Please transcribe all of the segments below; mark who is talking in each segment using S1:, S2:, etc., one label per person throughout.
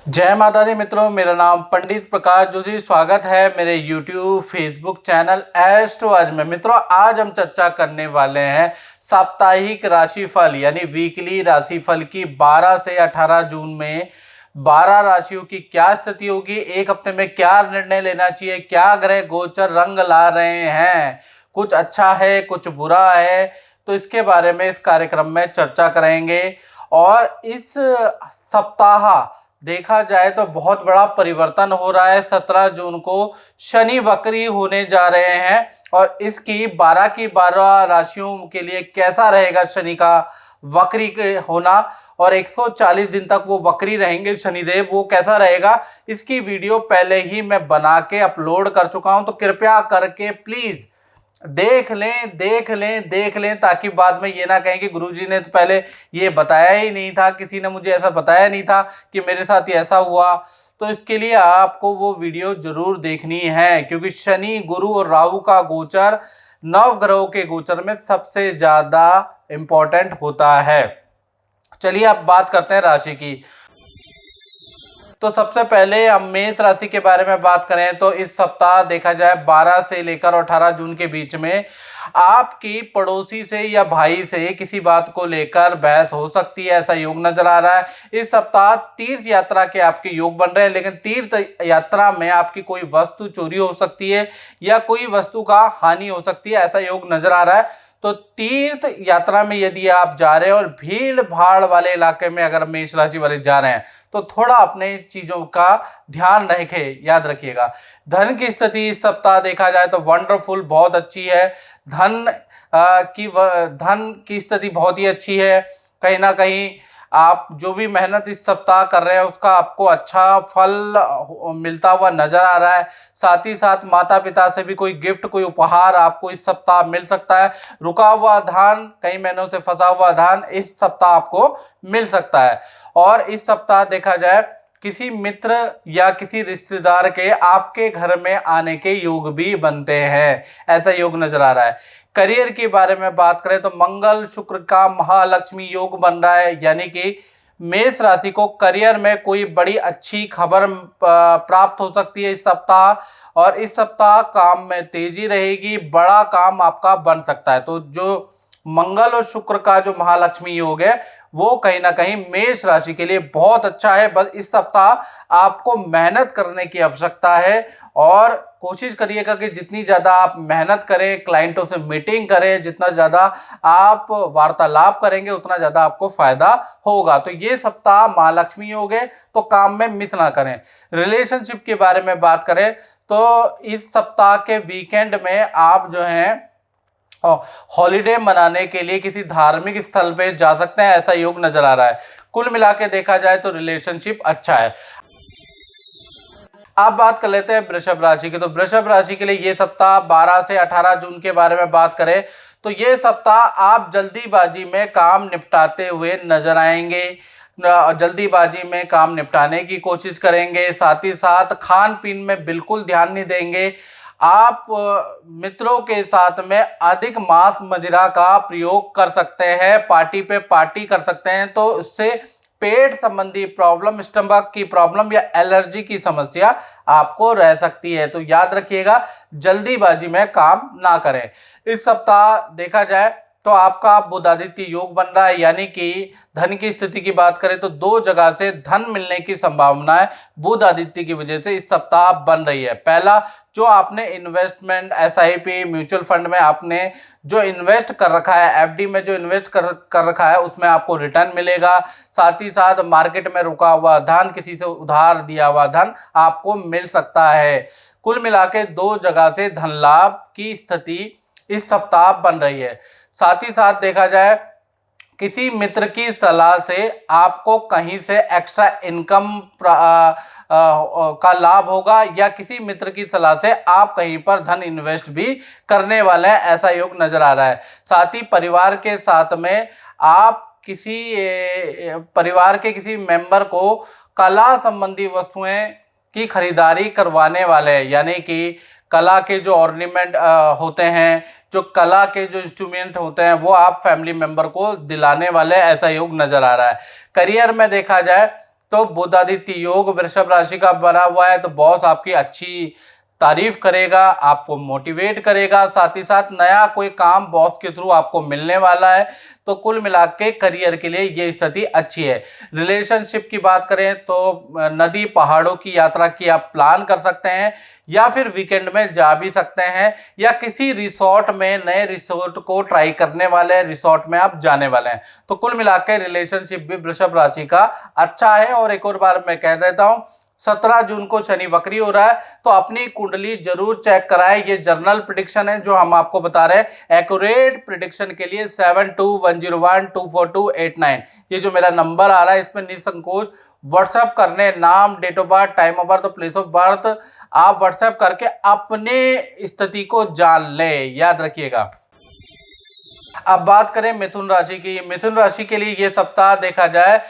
S1: जय माता दी मित्रों, मेरा नाम पंडित प्रकाश जोशी। स्वागत है मेरे YouTube फेसबुक चैनल एस्ट्रो आज में। मित्रों, आज हम चर्चा करने वाले हैं साप्ताहिक राशिफल यानी वीकली राशिफल की 12 से 18 जून में 12 राशियों की क्या स्थिति होगी, एक हफ्ते में क्या निर्णय लेना चाहिए, क्या ग्रह गोचर रंग ला रहे हैं, कुछ अच्छा है कुछ बुरा है, तो इसके बारे में इस कार्यक्रम में चर्चा करेंगे। और इस सप्ताह देखा जाए तो बहुत बड़ा परिवर्तन हो रहा है। 17 जून को शनि वक्री होने जा रहे हैं और इसकी 12 की 12 राशियों के लिए कैसा रहेगा शनि का वक्री के होना, और 140 दिन तक वो वक्री रहेंगे शनिदेव, वो कैसा रहेगा, इसकी वीडियो पहले ही मैं बना के अपलोड कर चुका हूं। तो कृपया करके प्लीज देख लें ताकि बाद में ये ना कहें कि गुरुजी ने तो पहले ये बताया ही नहीं था, किसी ने मुझे ऐसा बताया नहीं था कि मेरे साथ ये ऐसा हुआ। तो इसके लिए आपको वो वीडियो जरूर देखनी है, क्योंकि शनि गुरु और राहु का गोचर नव ग्रहों के गोचर में सबसे ज्यादा इंपॉर्टेंट होता है। चलिए अब बात करते हैं राशि की। तो सबसे पहले हम मेष राशि के बारे में बात करें तो इस सप्ताह देखा जाए 12 से लेकर 18 जून के बीच में आपकी पड़ोसी से या भाई से किसी बात को लेकर बहस हो सकती है, ऐसा योग नजर आ रहा है। इस सप्ताह तीर्थ यात्रा के आपके योग बन रहे हैं, लेकिन तीर्थ यात्रा में आपकी कोई वस्तु चोरी हो सकती है या कोई वस्तु का हानि हो सकती है, ऐसा योग नजर आ रहा है। तो तीर्थ यात्रा में यदि आप जा रहे हैं और भीड़ भाड़ वाले इलाके में अगर मेष राशि वाले जा रहे हैं तो थोड़ा अपने चीजों का ध्यान रखें, याद रखिएगा। धन की स्थिति इस सप्ताह देखा जाए तो वंडरफुल, बहुत अच्छी है। धन की स्थिति बहुत ही अच्छी है। कहीं ना कहीं आप जो भी मेहनत इस सप्ताह कर रहे हैं उसका आपको अच्छा फल मिलता हुआ नजर आ रहा है। साथ ही साथ माता पिता से भी कोई गिफ्ट, कोई उपहार आपको इस सप्ताह मिल सकता है। रुका हुआ धन, कई महीनों से फंसा हुआ धन इस सप्ताह आपको मिल सकता है। और इस सप्ताह देखा जाए किसी मित्र या किसी रिश्तेदार के आपके घर में आने के योग भी बनते हैं, ऐसा योग नजर आ रहा है। करियर के बारे में बात करें तो मंगल शुक्र का महालक्ष्मी योग बन रहा है, यानी कि मेष राशि को करियर में कोई बड़ी अच्छी खबर प्राप्त हो सकती है इस सप्ताह। और इस सप्ताह काम में तेजी रहेगी, बड़ा काम आपका बन सकता है। तो जो मंगल और शुक्र का जो महालक्ष्मी योग है वो कहीं ना कहीं मेष राशि के लिए बहुत अच्छा है। बस इस सप्ताह आपको मेहनत करने की आवश्यकता है और कोशिश करिएगा कि जितनी ज़्यादा आप मेहनत करें, क्लाइंटों से मीटिंग करें, जितना ज़्यादा आप वार्तालाप करेंगे उतना ज़्यादा आपको फायदा होगा। तो ये सप्ताह महालक्ष्मी योग है, तो काम में मिस ना करें। रिलेशनशिप के बारे में बात करें तो इस सप्ताह के वीकेंड में आप जो हैं हॉलीडे मनाने के लिए किसी धार्मिक स्थल पे जा सकते हैं, ऐसा योग नजर आ रहा है। कुल मिला के देखा जाए तो रिलेशनशिप अच्छा है। अब बात कर लेते हैं वृषभ राशि की। तो वृषभ राशि के लिए ये सप्ताह 12 से 18 जून के बारे में बात करें तो ये सप्ताह आप जल्दीबाजी में काम निपटाते हुए नजर आएंगे, जल्दीबाजी में काम निपटाने की कोशिश करेंगे। साथ ही साथ खान पीन में बिल्कुल ध्यान नहीं देंगे। आप मित्रों के साथ में अधिक मांस मदिरा का प्रयोग कर सकते हैं, पार्टी पे पार्टी कर सकते हैं, तो इससे पेट संबंधी प्रॉब्लम, स्टमक की प्रॉब्लम या एलर्जी की समस्या आपको रह सकती है। तो याद रखिएगा, जल्दीबाजी में काम ना करें। इस सप्ताह देखा जाए तो आपका बुधादित्य योग बन रहा है, यानी कि धन की स्थिति की बात करें तो दो जगह से धन मिलने की संभावनाएं बुध आदित्य की वजह से इस सप्ताह बन रही है। पहला, जो आपने इन्वेस्टमेंट एसआईपी म्यूचुअल फंड में आपने जो इन्वेस्ट कर रखा है, एफडी में जो इन्वेस्ट कर रखा है, उसमें आपको रिटर्न मिलेगा। साथ ही साथ मार्केट में रुका हुआ धन, किसी से उधार दिया हुआ धन आपको मिल सकता है। कुल मिला के दो जगह से धन लाभ की स्थिति इस सप्ताह बन रही है। साथ ही साथ देखा जाए किसी मित्र की सलाह से आपको कहीं से एक्स्ट्रा इनकम का लाभ होगा, या किसी मित्र की सलाह से आप कहीं पर धन इन्वेस्ट भी करने वाले हैं, ऐसा योग नजर आ रहा है। साथ ही परिवार के साथ में आप परिवार के किसी मेंबर को कला संबंधी वस्तुएं की खरीदारी करवाने वाले हैं, यानी कि कला के जो ऑर्नामेंट होते हैं, जो कला के जो इंस्ट्रूमेंट होते हैं, वो आप फैमिली मेंबर को दिलाने वाले, ऐसा योग नजर आ रहा है। करियर में देखा जाए तो बुध आदित्य योग वृषभ राशि का बना हुआ है, तो बॉस आपकी अच्छी तारीफ करेगा, आपको मोटिवेट करेगा, साथ ही साथ नया कोई काम बॉस के थ्रू आपको मिलने वाला है। तो कुल मिला के करियर के लिए ये स्थिति अच्छी है। रिलेशनशिप की बात करें तो नदी पहाड़ों की यात्रा की आप प्लान कर सकते हैं, या फिर वीकेंड में जा भी सकते हैं, या किसी रिसोर्ट में, नए रिसोर्ट को ट्राई करने वाले हैं, रिसोर्ट में आप जाने वाले हैं। तो कुल मिलाकर रिलेशनशिप भी वृषभ राशि का अच्छा है। और एक और बार मैं कह देता हूं, 17 जून को शनि वक्री हो रहा है, तो अपनी कुंडली जरूर चेक कराएं। ये जर्नल प्रिडिक्शन है जो हम आपको बता रहे हैं। एक्यूरेट प्रिडिक्शन के लिए 7210124289 ये जो मेरा नंबर आ रहा है, इसमें निसंकोच व्हाट्सएप करने, नाम, date of birth, time of birth, place of birth आप व्हाट्सएप करके अपने स्थिति को जान ले, याद रखिएगा। अब बात करें मिथुन राशि की। मिथुन राशि के लिए ये सप्ताह देखा जाए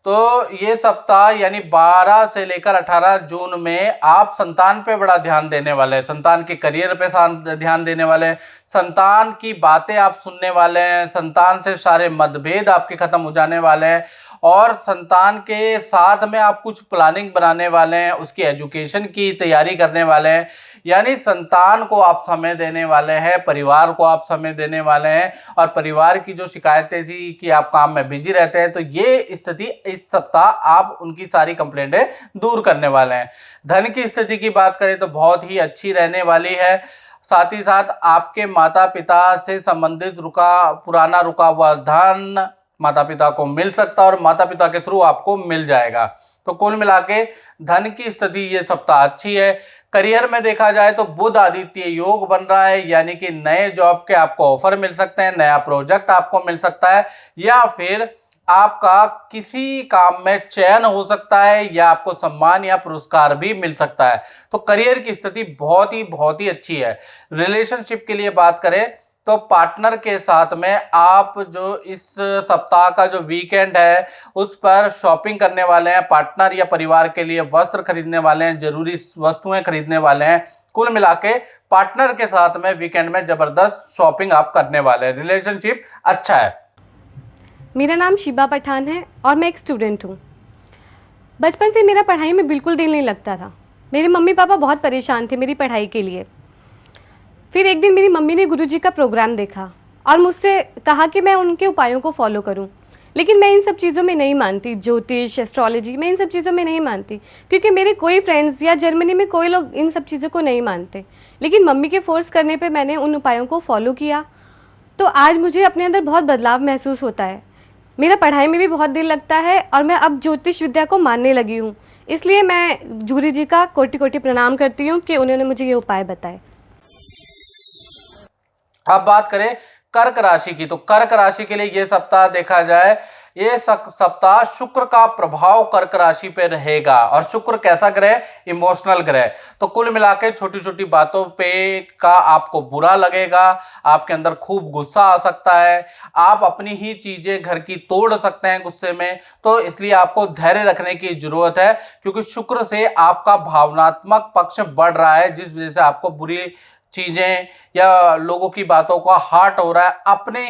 S1: तो ये सप्ताह यानी 12 से लेकर 18 जून में आप संतान पे बड़ा ध्यान देने वाले हैं, संतान के करियर पे ध्यान देने वाले हैं, संतान की बातें आप सुनने वाले हैं, संतान से सारे मतभेद आपके खत्म हो जाने वाले हैं, और संतान के साथ में आप कुछ प्लानिंग बनाने वाले हैं, उसकी एजुकेशन की तैयारी करने वाले हैं। यानी संतान को आप समय देने वाले हैं, परिवार को आप समय देने वाले हैं, और परिवार की जो शिकायतें थी कि आप काम में बिजी रहते हैं, तो ये स्थिति इस सप्ताह आप उनकी सारी कंप्लेंटें दूर करने वाले हैं। धन की स्थिति की बात करें तो बहुत ही अच्छी रहने वाली है। साथ ही साथ आपके माता पिता से संबंधित पुराना रुका हुआ धन माता पिता को मिल सकता है, और माता पिता के थ्रू आपको मिल जाएगा। तो कुल मिला के धन की स्थिति ये सप्ताह अच्छी है। करियर में देखा जाए तो बुध आदित्य योग बन रहा है, यानी कि नए जॉब के आपको ऑफर मिल सकते हैं, नया प्रोजेक्ट आपको मिल सकता है, या फिर आपका किसी काम में चयन हो सकता है, या आपको सम्मान या पुरस्कार भी मिल सकता है। तो करियर की स्थिति बहुत ही अच्छी है। रिलेशनशिप के लिए बात करें तो पार्टनर के साथ में आप जो इस सप्ताह का जो वीकेंड है उस पर शॉपिंग करने वाले हैं, पार्टनर या परिवार के लिए वस्त्र खरीदने वाले हैं, जरूरी वस्तुएं खरीदने वाले हैं। कुल मिला के पार्टनर के साथ में वीकेंड में जबरदस्त शॉपिंग आप करने वाले हैं। रिलेशनशिप अच्छा है।
S2: मेरा नाम शिबा पठान है और मैं एक स्टूडेंट हूँ। बचपन से मेरा पढ़ाई में बिल्कुल दिल नहीं लगता था। मेरे मम्मी पापा बहुत परेशान थे मेरी पढ़ाई के लिए। फिर एक दिन मेरी मम्मी ने गुरुजी का प्रोग्राम देखा और मुझसे कहा कि मैं उनके उपायों को फॉलो करूं। लेकिन मैं इन सब चीज़ों में नहीं मानती, ज्योतिष, एस्ट्रोलॉजी, मैं इन सब चीज़ों में नहीं मानती, क्योंकि मेरे कोई फ्रेंड्स या जर्मनी में कोई लोग इन सब चीज़ों को नहीं मानते। लेकिन मम्मी के फोर्स करने पे मैंने उन उपायों को फॉलो किया, तो आज मुझे अपने अंदर बहुत बदलाव महसूस होता है। मेरा पढ़ाई में भी बहुत दिल लगता है और मैं अब ज्योतिष विद्या को मानने लगी हूँ। इसलिए मैं गुरु जी का कोटि कोटि प्रणाम करती हूँ कि उन्होंने मुझे ये उपाय बताए।
S1: अब बात करें कर्क राशि की, तो कर्क राशि के लिए ये सप्ताह देखा जाए, ये सप्ताह शुक्र का प्रभाव कर्क राशि पे रहेगा। और शुक्र कैसा ग्रह? इमोशनल ग्रह। तो कुल मिला के छोटी छोटी बातों पे का आपको बुरा लगेगा, आपके अंदर खूब गुस्सा आ सकता है, आप अपनी ही चीजें घर की तोड़ सकते हैं गुस्से में। तो इसलिए आपको धैर्य रखने की जरूरत है, क्योंकि शुक्र से आपका भावनात्मक पक्ष बढ़ रहा है, जिस वजह से आपको बुरी चीजें या लोगों की बातों का हार्ट हो रहा है, अपने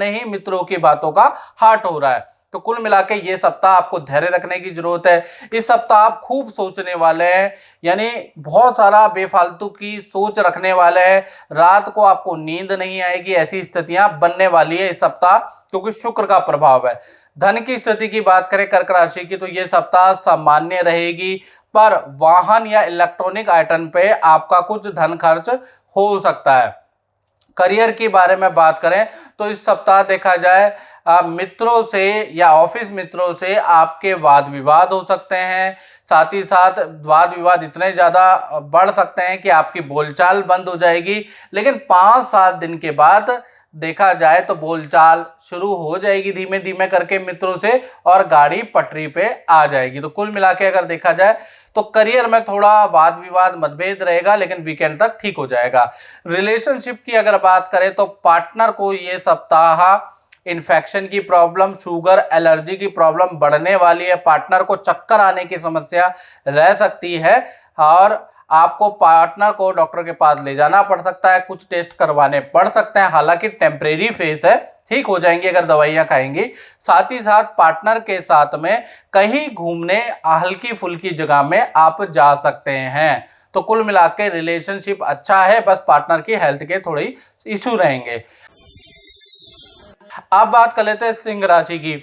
S1: ही मित्रों की बातों का हार्ट हो रहा है। तो कुल मिला के ये सप्ताह आपको धैर्य रखने की जरूरत है। इस सप्ताह आप खूब सोचने वाले हैं, यानी बहुत सारा बेफालतू की सोच रखने वाले हैं। रात को आपको नींद नहीं आएगी, ऐसी स्थितियां बनने वाली है इस सप्ताह, क्योंकि शुक्र का प्रभाव है। धन की स्थिति की बात करें कर्क राशि की, तो ये सप्ताह सामान्य रहेगी, पर वाहन या इलेक्ट्रॉनिक आइटम पे आपका कुछ धन खर्च हो सकता है। करियर के बारे में बात करें तो इस सप्ताह देखा जाए मित्रों से या ऑफिस मित्रों से आपके वाद विवाद हो सकते हैं। साथ ही साथ वाद विवाद इतने ज़्यादा बढ़ सकते हैं कि आपकी बोलचाल बंद हो जाएगी, लेकिन 5-7 दिन के बाद देखा जाए तो बोलचाल शुरू हो जाएगी धीमे धीमे करके मित्रों से, और गाड़ी पटरी पे आ जाएगी। तो कुल मिला के अगर देखा जाए तो करियर में थोड़ा वाद विवाद मतभेद रहेगा, लेकिन वीकेंड तक ठीक हो जाएगा। रिलेशनशिप की अगर बात करें तो पार्टनर को ये सप्ताह इन्फेक्शन की प्रॉब्लम, शुगर, एलर्जी की प्रॉब्लम बढ़ने वाली है। पार्टनर को चक्कर आने की समस्या रह सकती है, और आपको पार्टनर को डॉक्टर के पास ले जाना पड़ सकता है, कुछ टेस्ट करवाने पड़ सकते हैं, हालांकि टेम्परेरी फेस है, ठीक हो जाएंगे अगर दवाइयां खाएंगी। साथ ही साथ पार्टनर के साथ में कहीं घूमने हल्की फुल्की जगह में आप जा सकते हैं। तो कुल मिला के रिलेशनशिप अच्छा है, बस पार्टनर की हेल्थ के थोड़ी इशू रहेंगे। अब बात कर लेते हैं सिंह राशि की।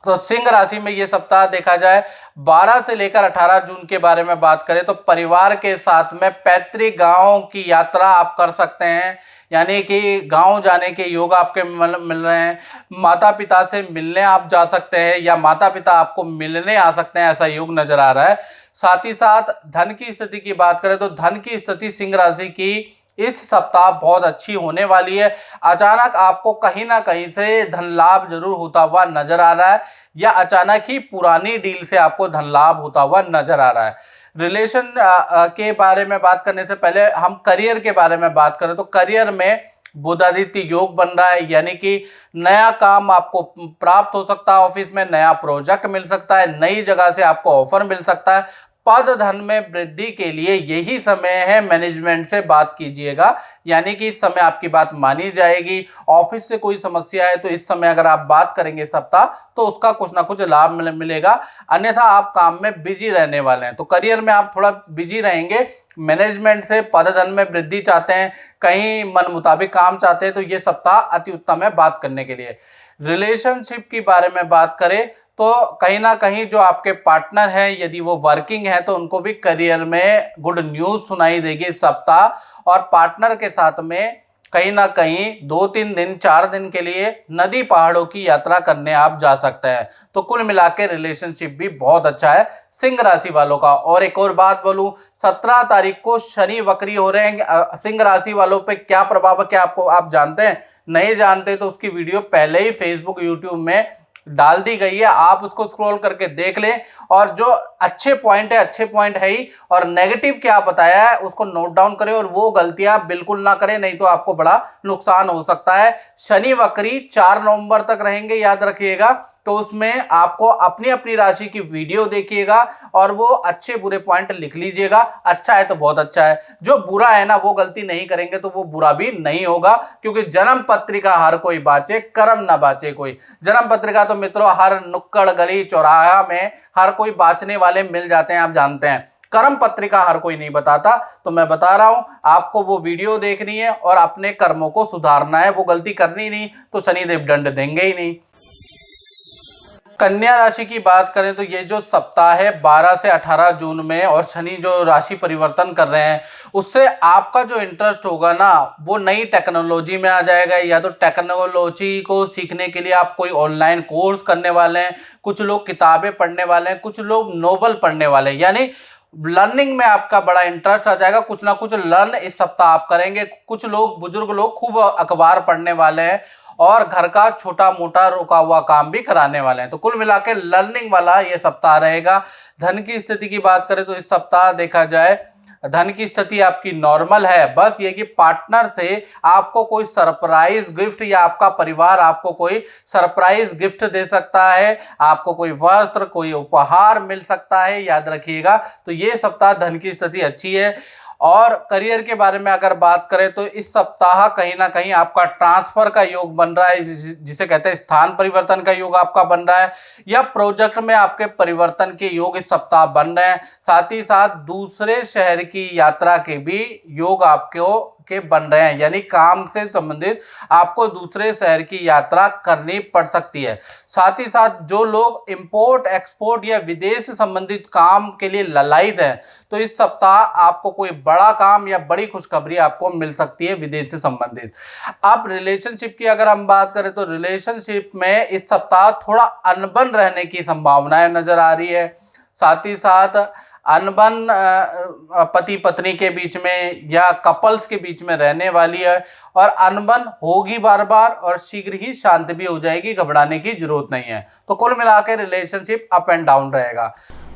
S1: तो सिंह राशि में ये सप्ताह देखा जाए 12 से लेकर 18 जून के बारे में बात करें तो परिवार के साथ में पैतृक गांव की यात्रा आप कर सकते हैं, यानी कि गांव जाने के योग आपके मिल रहे हैं। माता पिता से मिलने आप जा सकते हैं या माता पिता आपको मिलने आ सकते हैं, ऐसा योग नजर आ रहा है। साथ ही साथ धन की स्थिति की बात करें तो धन की स्थिति सिंह राशि की इस सप्ताह बहुत अच्छी होने वाली है। अचानक आपको कहीं ना कहीं से धन लाभ जरूर होता हुआ नजर आ रहा है, या अचानक ही पुरानी डील से आपको धन लाभ होता हुआ नजर आ रहा है। रिलेशन के बारे में बात करने से पहले हम करियर के बारे में बात करें तो करियर में बुधादित्य योग बन रहा है, यानी कि नया काम आपको प्राप्त हो सकता है, ऑफिस में नया प्रोजेक्ट मिल सकता है, नई जगह से आपको ऑफर मिल सकता है। पद धन में वृद्धि के लिए यही समय है, मैनेजमेंट से बात कीजिएगा, यानी कि इस समय आपकी बात मानी जाएगी। ऑफिस से कोई समस्या है तो इस समय अगर आप बात करेंगे सप्ताह तो उसका कुछ ना कुछ लाभ मिलेगा, अन्यथा आप काम में बिजी रहने वाले हैं। तो करियर में आप थोड़ा बिजी रहेंगे, मैनेजमेंट से पद धन में वृद्धि चाहते हैं, कहीं मन मुताबिक काम चाहते हैं तो ये सप्ताह अति उत्तम है बात करने के लिए। रिलेशनशिप के बारे में बात करें तो कहीं ना कहीं जो आपके पार्टनर हैं यदि वो वर्किंग है तो उनको भी करियर में गुड न्यूज़ सुनाई देगी इस सप्ताह। और पार्टनर के साथ में कहीं ना कहीं 2-3 दिन 4 दिन के लिए नदी पहाड़ों की यात्रा करने आप जा सकते हैं। तो कुल मिला के रिलेशनशिप भी बहुत अच्छा है सिंह राशि वालों का। और एक और बात बोलूं, 17 तारीख को शनि वक्री हो रहे हैं। सिंह राशि वालों पे क्या प्रभाव है, क्या आपको आप जानते हैं? नहीं जानते तो उसकी वीडियो पहले ही फेसबुक यूट्यूब में डाल दी गई है, आप उसको स्क्रॉल करके देख लें। और जो अच्छे पॉइंट है ही, और नेगेटिव क्या बताया है उसको नोट डाउन करें और वो गलतियां बिल्कुल ना करें, नहीं तो आपको बड़ा नुकसान हो सकता है। शनि वक्री 4 नवंबर तक रहेंगे, याद रखिएगा। तो उसमें आपको अपनी अपनी राशि की वीडियो देखिएगा और वो अच्छे बुरे पॉइंट लिख लीजिएगा। अच्छा है तो बहुत अच्छा है, जो बुरा है ना वो गलती नहीं करेंगे तो वो बुरा भी नहीं होगा, क्योंकि जन्म पत्रिका हर कोई बाचे, कर्म ना बाचे कोई। जन्म पत्रिका तो मित्रों हर नुक्कड़ गली चौराहा में हर कोई बाचने वाले मिल जाते हैं, आप जानते हैं। कर्म पत्रिका हर कोई नहीं बताता, तो मैं बता रहा हूं आपको वो वीडियो देखनी है और अपने कर्मों को सुधारना है, वो गलती करनी नहीं तो शनिदेव दंड देंगे ही नहीं। कन्या राशि की बात करें तो ये जो सप्ताह है 12 से 18 जून में, और शनि जो राशि परिवर्तन कर रहे हैं उससे आपका जो इंटरेस्ट होगा ना वो नई टेक्नोलॉजी में आ जाएगा, या तो टेक्नोलॉजी को सीखने के लिए आप कोई ऑनलाइन कोर्स करने वाले हैं, कुछ लोग किताबें पढ़ने वाले हैं, कुछ लोग नोवेल पढ़ने वाले हैं, यानी लर्निंग में आपका बड़ा इंटरेस्ट आ जाएगा। कुछ ना कुछ लर्न इस सप्ताह आप करेंगे। कुछ लोग बुजुर्ग लोग खूब अखबार पढ़ने वाले हैं और घर का छोटा मोटा रुका हुआ काम भी कराने वाले हैं। तो कुल मिला के लर्निंग वाला ये सप्ताह रहेगा। धन की स्थिति की बात करें तो इस सप्ताह देखा जाए धन की स्थिति आपकी नॉर्मल है, बस ये कि पार्टनर से आपको कोई सरप्राइज गिफ्ट या आपका परिवार आपको कोई सरप्राइज गिफ्ट दे सकता है, आपको कोई वस्त्र कोई उपहार मिल सकता है, याद रखिएगा। तो ये सप्ताह धन की स्थिति अच्छी है। और करियर के बारे में अगर बात करें तो इस सप्ताह कहीं ना कहीं आपका ट्रांसफर का योग बन रहा है, जिसे कहते हैं स्थान परिवर्तन का योग आपका बन रहा है, या प्रोजेक्ट में आपके परिवर्तन के योग इस सप्ताह बन रहे हैं। साथ ही साथ दूसरे शहर की यात्रा के भी योग आपको के बन रहे हैं, यानी काम से संबंधित आपको दूसरे शहर की यात्रा करनी पड़ सकती है। साथ ही साथ जो लोग इंपोर्ट एक्सपोर्ट या विदेश संबंधित काम के लिए ललायित हैं तो इस सप्ताह आपको कोई बड़ा काम या बड़ी खुशखबरी आपको मिल सकती है विदेश से संबंधित। अब रिलेशनशिप की अगर हम बात करें तो रिलेशनशिप में इस सप्ताह थोड़ा अनबन रहने की संभावनाएं नजर आ रही है। साथ ही साथ अनबन पति पत्नी के बीच में या कपल्स के बीच में रहने वाली है, और अनबन होगी बार बार और शीघ्र ही शांत भी हो जाएगी, घबराने की जरूरत नहीं है। तो कुल मिलाकर रिलेशनशिप अप एंड डाउन रहेगा।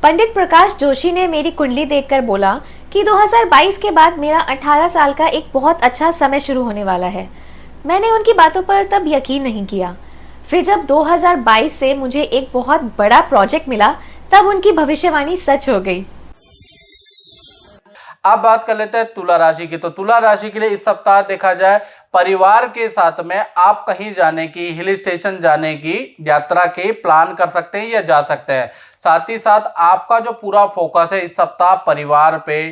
S3: पंडित प्रकाश जोशी ने मेरी कुंडली देखकर बोला कि 2022 के बाद मेरा 18 साल का एक बहुत अच्छा समय शुरू होने वाला है। मैंने उनकी बातों पर तब यकीन नहीं किया। फिर जब 2022 से मुझे एक बहुत बड़ा प्रोजेक्ट मिला तब उनकी भविष्यवाणी सच हो गई।
S1: अब बात कर लेते हैं तुला राशि की। तो तुला राशि के लिए इस सप्ताह देखा जाए परिवार के साथ में आप कहीं जाने की, हिल स्टेशन जाने की, यात्रा के प्लान कर सकते हैं या जा सकते हैं। साथ ही साथ आपका जो पूरा फोकस है इस सप्ताह परिवार पे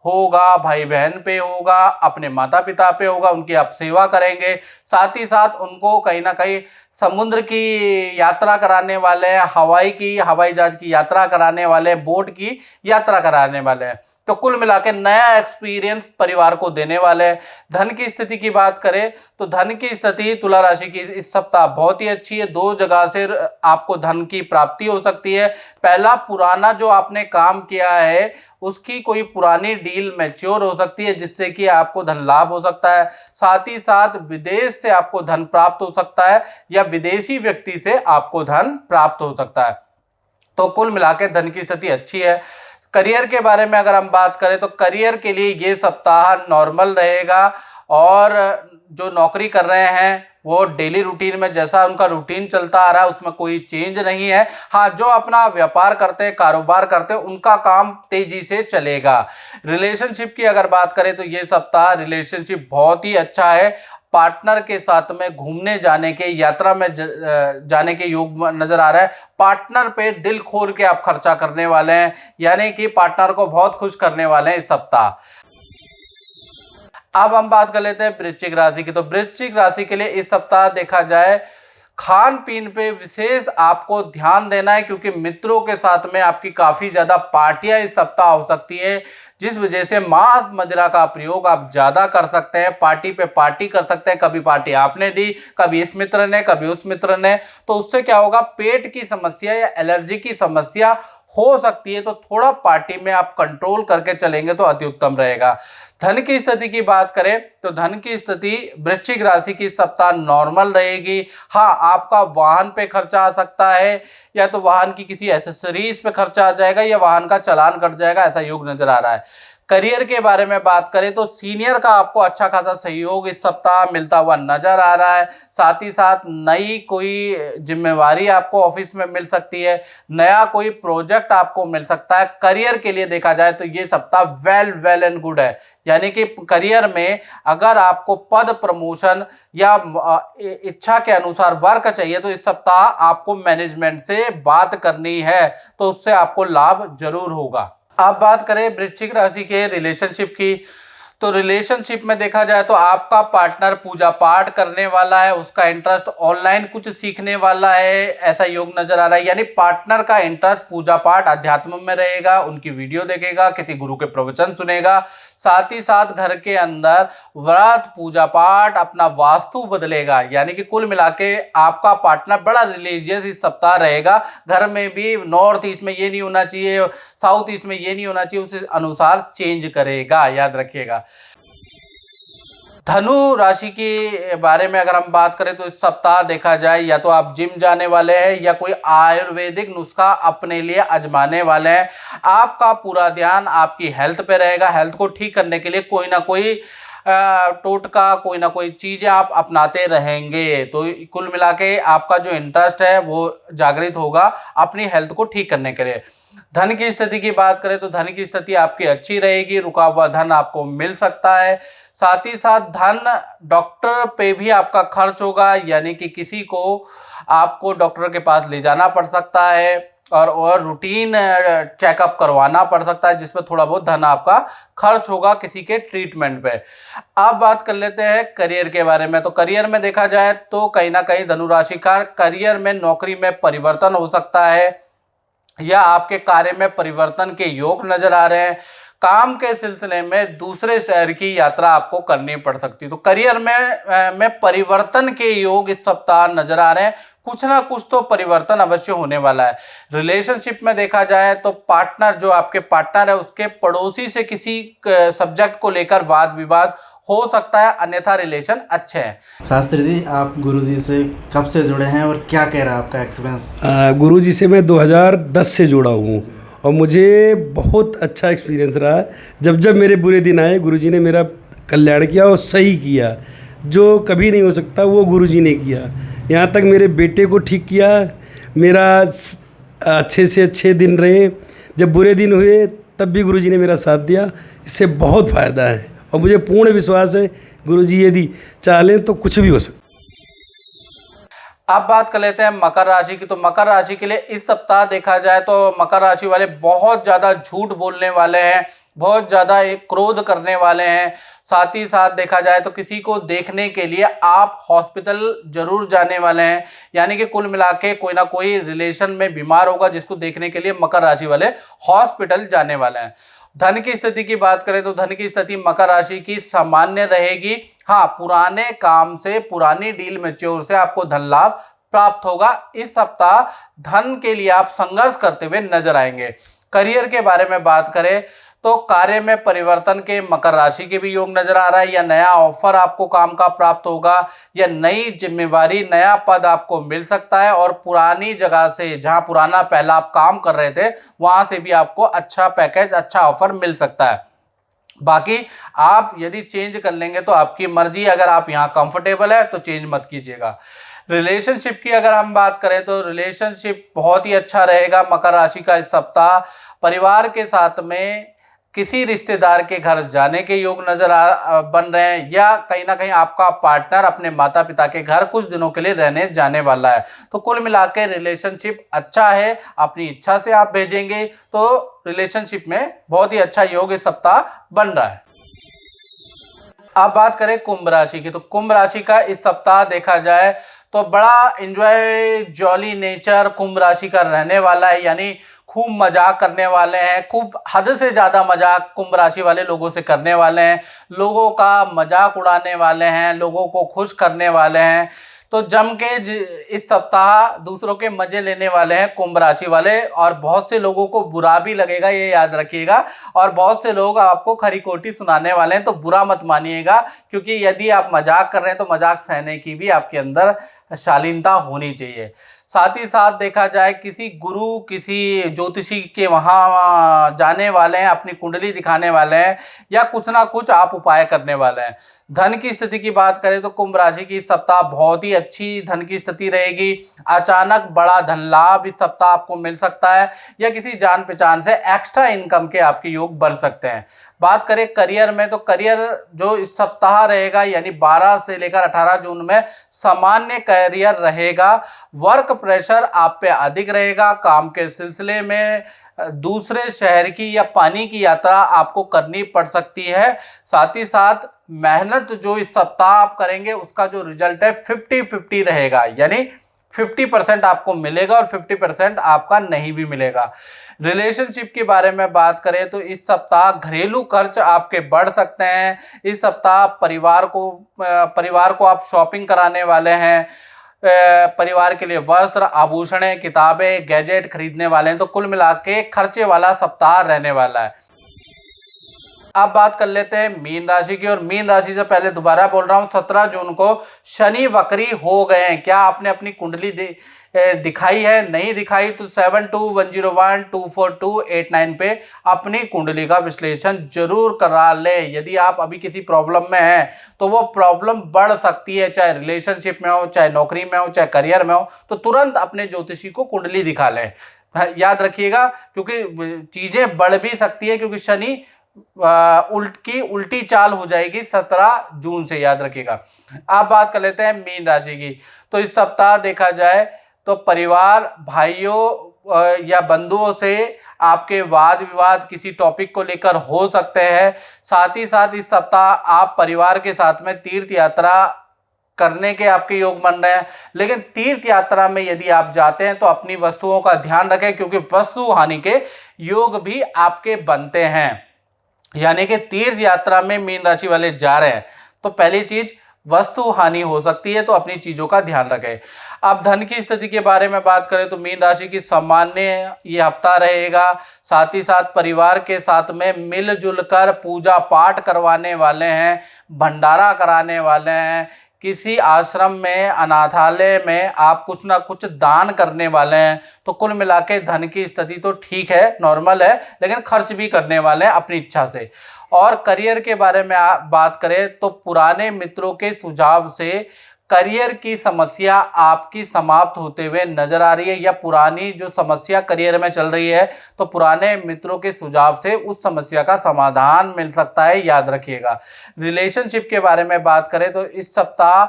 S1: होगा, भाई बहन पे होगा, अपने माता पिता पे होगा, उनकी आप सेवा करेंगे। साथ ही साथ उनको कहीं ना कहीं समुद्र की यात्रा कराने वाले, हवाई जहाज की यात्रा कराने वाले, बोट की यात्रा कराने वाले हैं। तो कुल मिला के नया एक्सपीरियंस परिवार को देने वाले हैं। धन की स्थिति की बात करें तो धन की स्थिति तुला राशि की इस सप्ताह बहुत ही अच्छी है। 2 जगह से आपको धन की प्राप्ति हो सकती है। पहला, पुराना जो आपने काम किया है उसकी कोई पुरानी डील मैच्योर हो सकती है जिससे कि आपको धन लाभ हो सकता है। साथ ही साथ विदेश से आपको धन प्राप्त हो सकता है या विदेशी व्यक्ति से आपको धन प्राप्त हो सकता है। तो कुल मिला के धन की स्थिति अच्छी है। करियर के बारे में अगर हम बात करें तो करियर के लिए ये सप्ताह नॉर्मल रहेगा और जो नौकरी कर रहे हैं वो डेली रूटीन में जैसा उनका रूटीन चलता आ रहा है उसमें कोई चेंज नहीं है। हाँ, जो अपना व्यापार करते हैं, कारोबार करते हैं, उनका काम तेजी से चलेगा। रिलेशनशिप की अगर बात करें तो ये सप्ताह रिलेशनशिप बहुत ही अच्छा है। पार्टनर के साथ में घूमने जाने के, यात्रा में जाने के योग नजर आ रहा है। पार्टनर पे दिल खोल के आप खर्चा करने वाले हैं, यानी कि पार्टनर को बहुत खुश करने वाले हैं इस सप्ताह। अब हम बात कर लेते हैं वृश्चिक राशि की। तो वृश्चिक राशि के लिए इस सप्ताह देखा जाए खान पीन पे विशेष आपको ध्यान देना है क्योंकि मित्रों के साथ में आपकी काफ़ी ज़्यादा पार्टियां इस सप्ताह हो सकती है, जिस वजह से मांस मदिरा का प्रयोग आप ज़्यादा कर सकते हैं। पार्टी पे पार्टी कर सकते हैं, कभी पार्टी आपने दी, कभी इस मित्र ने, कभी उस मित्र ने। तो उससे क्या होगा, पेट की समस्या या एलर्जी की समस्या हो सकती है। तो थोड़ा पार्टी में आप कंट्रोल करके चलेंगे तो अति उत्तम रहेगा। धन की स्थिति की बात करें तो धन की स्थिति वृश्चिक राशि की सप्ताह नॉर्मल रहेगी। हाँ, आपका वाहन पे खर्चा आ सकता है या तो वाहन की किसी एसेसरीज पे खर्चा आ जाएगा या वाहन का चालान कट जाएगा, ऐसा योग नजर आ रहा है। करियर के बारे में बात करें तो सीनियर का आपको अच्छा खासा सहयोग इस सप्ताह मिलता हुआ नजर आ रहा है। साथ ही साथ नई कोई जिम्मेवारी आपको ऑफिस में मिल सकती है, नया कोई प्रोजेक्ट आपको मिल सकता है। करियर के लिए देखा जाए तो ये सप्ताह वेल एंड गुड है, यानी कि करियर में अगर आपको पद प्रमोशन या इच्छा के अनुसार वर्क चाहिए तो इस सप्ताह आपको मैनेजमेंट से बात करनी है, तो उससे आपको लाभ जरूर होगा। अब बात करें वृश्चिक राशि के रिलेशनशिप की। तो रिलेशनशिप में देखा जाए तो आपका पार्टनर पूजा पाठ करने वाला है, उसका इंटरेस्ट ऑनलाइन कुछ सीखने वाला है, ऐसा योग नजर आ रहा है। यानी पार्टनर का इंटरेस्ट पूजा पाठ अध्यात्म में रहेगा, उनकी वीडियो देखेगा, किसी गुरु के प्रवचन सुनेगा। साथ ही साथ घर के अंदर व्रत, पूजा पाठ, अपना वास्तु बदलेगा। यानी कि कुल मिला के आपका पार्टनर बड़ा रिलीजियस इस सप्ताह रहेगा। घर में भी नॉर्थ ईस्ट में ये नहीं होना चाहिए, साउथ ईस्ट में ये नहीं होना चाहिए, उस अनुसार चेंज करेगा, याद रखिएगा। धनु राशि के बारे में अगर हम बात करें तो इस सप्ताह देखा जाए या तो आप जिम जाने वाले हैं या कोई आयुर्वेदिक नुस्खा अपने लिए आजमाने वाले हैं। आपका पूरा ध्यान आपकी हेल्थ पे रहेगा। हेल्थ को ठीक करने के लिए कोई ना कोई टोटका, कोई ना कोई चीज़ें आप अपनाते रहेंगे। तो कुल मिला के आपका जो इंटरेस्ट है वो जागृत होगा अपनी हेल्थ को ठीक करने के लिए। धन की स्थिति की बात करें तो धन की स्थिति आपकी अच्छी रहेगी, रुका हुआ धन आपको मिल सकता है। साथ ही साथ धन डॉक्टर पे भी आपका खर्च होगा, यानी कि किसी को आपको डॉक्टर के पास ले जाना पड़ सकता है और रूटीन चेकअप करवाना पड़ सकता है, जिसमें थोड़ा बहुत धन आपका खर्च होगा किसी के ट्रीटमेंट पे। अब बात कर लेते हैं करियर के बारे में। तो करियर में देखा जाए तो कहीं ना कहीं धनु राशि का करियर में नौकरी में परिवर्तन हो सकता है या आपके कार्य में परिवर्तन के योग नजर आ रहे हैं। काम के सिलसिले में दूसरे शहर की यात्रा आपको करनी पड़ सकती है। तो करियर में परिवर्तन के योग इस सप्ताह नजर आ रहे हैं। कुछ ना कुछ तो परिवर्तन अवश्य होने वाला है। रिलेशनशिप में देखा जाए तो पार्टनर, जो आपके पार्टनर है, उसके पड़ोसी से किसी सब्जेक्ट को लेकर वाद विवाद हो सकता है, अन्यथा रिलेशन अच्छे हैं।
S4: शास्त्री जी, आप गुरुजी से कब से जुड़े हैं और क्या कह रहा है आपका एक्सपीरियंस?
S5: गुरुजी से मैं 2010 से जुड़ा हूँ और मुझे बहुत अच्छा एक्सपीरियंस रहा। जब मेरे बुरे दिन आए गुरुजी ने मेरा कल्याण किया और सही किया। जो कभी नहीं हो सकता वो गुरुजी ने किया। यहाँ तक मेरे बेटे को ठीक किया। मेरा अच्छे से अच्छे दिन रहे। जब बुरे दिन हुए तब भी गुरुजी ने मेरा साथ दिया। इससे बहुत फ़ायदा है और मुझे पूर्ण विश्वास है गुरुजी यदि चाहें तो कुछ भी हो सकता है।
S1: अब बात कर लेते हैं मकर राशि की। तो मकर राशि के लिए इस सप्ताह देखा जाए तो मकर राशि वाले बहुत ज़्यादा झूठ बोलने वाले हैं, बहुत ज़्यादा क्रोध करने वाले हैं। साथ ही साथ देखा जाए तो किसी को देखने के लिए आप हॉस्पिटल जरूर जाने वाले हैं, यानी कि कुल मिला के कोई ना कोई रिलेशन में बीमार होगा जिसको देखने के लिए मकर राशि वाले हॉस्पिटल जाने वाले हैं। धन की स्थिति की बात करें तो धन की स्थिति मकर राशि की सामान्य रहेगी। हाँ, पुराने काम से, पुरानी डील मैच्योर से आपको धन लाभ प्राप्त होगा। इस सप्ताह धन के लिए आप संघर्ष करते हुए नजर आएंगे। करियर के बारे में बात करें तो कार्य में परिवर्तन के मकर राशि के भी योग नजर आ रहा है, या नया ऑफर आपको काम का प्राप्त होगा, या नई जिम्मेवारी, नया पद आपको मिल सकता है, और पुरानी जगह से, जहां पुराना पहला आप काम कर रहे थे, वहां से भी आपको अच्छा पैकेज, अच्छा ऑफर मिल सकता है। बाकी आप यदि चेंज कर लेंगे तो आपकी मर्जी, अगर आप यहाँ कंफर्टेबल है तो चेंज मत कीजिएगा। रिलेशनशिप की अगर हम बात करें तो रिलेशनशिप बहुत ही अच्छा रहेगा मकर राशि का इस सप्ताह। परिवार के साथ में किसी रिश्तेदार के घर जाने के योग नजर बन रहे हैं, या कहीं ना कहीं आपका पार्टनर अपने माता पिता के घर कुछ दिनों के लिए रहने जाने वाला है। तो कुल मिला के रिलेशनशिप अच्छा है। अपनी इच्छा से आप भेजेंगे तो रिलेशनशिप में बहुत ही अच्छा योग इस सप्ताह बन रहा है। अब बात करें कुंभ राशि की। तो कुंभ राशि का इस सप्ताह देखा जाए तो बड़ा एंजॉय, जॉली नेचर कुंभ राशि का रहने वाला है, यानी खूब मजाक करने वाले हैं, खूब हद से ज़्यादा मजाक कुंभ राशि वाले लोगों से करने वाले हैं, लोगों का मजाक उड़ाने वाले हैं, लोगों को खुश करने वाले हैं। तो जम के इस सप्ताह दूसरों के मजे लेने वाले हैं कुंभ राशि वाले, और बहुत से लोगों को बुरा भी लगेगा, ये याद रखिएगा, और बहुत से लोग आपको खरी खोटी सुनाने वाले हैं। तो बुरा मत मानिएगा, क्योंकि यदि आप मजाक कर रहे हैं तो मजाक सहने की भी आपके अंदर शालीनता होनी चाहिए। साथ ही साथ देखा जाए किसी गुरु, किसी ज्योतिषी के वहाँ जाने वाले हैं, अपनी कुंडली दिखाने वाले हैं, या कुछ ना कुछ आप उपाय करने वाले हैं। धन की स्थिति की बात करें तो कुंभ राशि की इस सप्ताह बहुत ही अच्छी धन की स्थिति रहेगी। अचानक बड़ा धन लाभ इस सप्ताह आपको मिल सकता है, या किसी जान पहचान से एक्स्ट्रा इनकम के आपके योग बन सकते हैं। बात करें करियर में तो करियर जो इस सप्ताह रहेगा, यानी 12 से लेकर 18 जून में सामान्य करियर रहेगा। वर्क प्रेशर आप पे अधिक रहेगा। काम के सिलसिले में दूसरे शहर की या पानी की यात्रा आपको करनी पड़ सकती है। साथ ही साथ मेहनत जो इस सप्ताह आप करेंगे उसका जो रिजल्ट है 50-50 रहेगा, यानी 50% आपको मिलेगा और 50% आपका नहीं भी मिलेगा। रिलेशनशिप के बारे में बात करें तो इस सप्ताह घरेलू खर्च आपके बढ़ सकते हैं। इस सप्ताह परिवार को आप शॉपिंग कराने वाले हैं, परिवार के लिए वस्त्र, आभूषण, किताबें, गैजेट खरीदने वाले हैं। तो कुल मिला के खर्चे वाला सप्ताह रहने वाला है। अब बात कर लेते हैं मीन राशि की, और मीन राशि से पहले दोबारा बोल रहा हूँ 17 जून को शनि वक्री हो गए हैं। क्या आपने अपनी कुंडली दिखाई है? नहीं दिखाई तो 7210124289 पे अपनी कुंडली का विश्लेषण जरूर करा ले। यदि आप अभी किसी प्रॉब्लम में हैं तो वो प्रॉब्लम बढ़ सकती है, चाहे रिलेशनशिप में हो, चाहे नौकरी में हो, चाहे करियर में हो, तो तुरंत अपने ज्योतिषी को कुंडली दिखा लें। याद रखिएगा, क्योंकि चीजें बढ़ भी सकती है, क्योंकि शनि उल्टी चाल हो जाएगी 17 जून से, याद रखिएगा। अब बात कर लेते हैं मीन राशि की। तो इस सप्ताह देखा जाए तो परिवार, भाइयों या बंधुओं से आपके वाद विवाद किसी टॉपिक को लेकर हो सकते हैं। साथ ही साथ इस सप्ताह आप परिवार के साथ में तीर्थ यात्रा करने के आपके योग बन रहे हैं। लेकिन तीर्थ यात्रा में यदि आप जाते हैं तो अपनी वस्तुओं का ध्यान रखें, क्योंकि वस्तु हानि के योग भी आपके बनते हैं। यानी कि तीर्थ यात्रा में मीन राशि वाले जा रहे हैं तो पहली चीज वस्तु हानि हो सकती है, तो अपनी चीजों का ध्यान रखें। अब धन की स्थिति के बारे में बात करें तो मीन राशि की सामान्य ये हफ्ता रहेगा। साथ ही साथ परिवार के साथ में मिलजुल कर पूजा पाठ करवाने वाले हैं, भंडारा कराने वाले हैं, किसी आश्रम में, अनाथालय में आप कुछ ना कुछ दान करने वाले हैं। तो कुल मिला के धन की स्थिति तो ठीक है, नॉर्मल है, लेकिन खर्च भी करने वाले हैं अपनी इच्छा से। और करियर के बारे में बात करें तो पुराने मित्रों के सुझाव से करियर की समस्या आपकी समाप्त होते हुए नजर आ रही है, या पुरानी जो समस्या करियर में चल रही है तो पुराने मित्रों के सुझाव से उस समस्या का समाधान मिल सकता है, याद रखिएगा। रिलेशनशिप के बारे में बात करें तो इस सप्ताह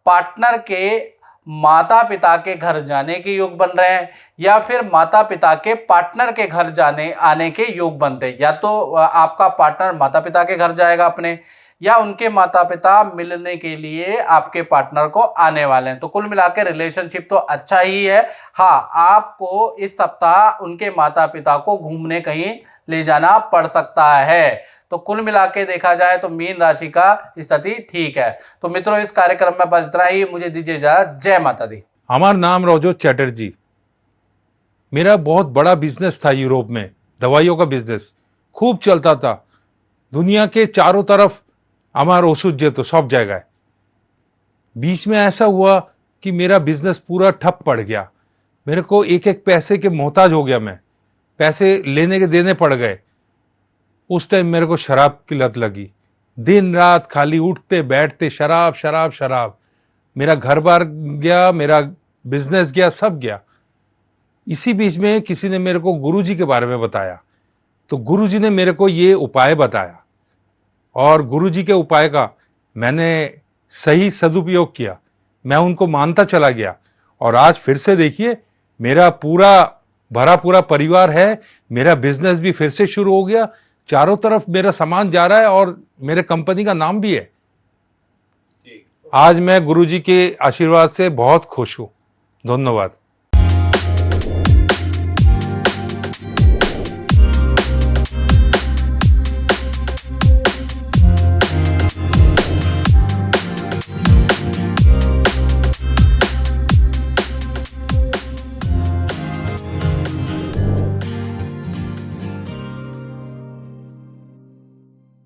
S1: पार्टनर के माता पिता के घर जाने के योग बन रहे हैं, या फिर माता पिता के पार्टनर के घर जाने आने के योग बनते हैं। या तो आपका पार्टनर माता पिता के घर जाएगा अपने, या उनके माता पिता मिलने के लिए आपके पार्टनर को आने वाले हैं। तो कुल मिलाकर रिलेशनशिप तो अच्छा ही है। हाँ, आपको इस सप्ताह उनके माता पिता को घूमने कहीं ले जाना पड़ सकता है। तो कुल मिला के देखा जाए तो मीन राशि का स्थिति ठीक है। तो मित्रों, इस कार्यक्रम में बस इतना ही। मुझे दीजिए इजाजत। जय माता दी।
S6: हमार नाम रवजोत चैटर्जी। मेरा बहुत बड़ा बिजनेस था यूरोप में, दवाइयों का बिजनेस खूब चलता था। दुनिया के चारों तरफ हमार ओषुध जे तो सब जगह। बीच में ऐसा हुआ कि मेरा बिजनेस पूरा ठप पड़ गया। मेरे को एक एक पैसे के मोहताज हो गया। मैं पैसे लेने के देने पड़ गए। उस टाइम मेरे को शराब की लत लगी। दिन रात खाली उठते बैठते शराब शराब शराब। मेरा घर बार गया, मेरा बिजनेस गया, सब गया। इसी बीच में किसी ने मेरे को गुरुजी के बारे में बताया, तो गुरुजी ने मेरे को ये उपाय बताया और गुरुजी के उपाय का मैंने सही सदुपयोग किया। मैं उनको मानता चला गया और आज फिर से देखिए मेरा पूरा भरा पूरा परिवार है। मेरा बिजनेस भी फिर से शुरू हो गया। चारों तरफ मेरा सामान जा रहा है और मेरे कंपनी का नाम भी है। आज मैं गुरुजी के आशीर्वाद से बहुत खुश हूँ। धन्यवाद।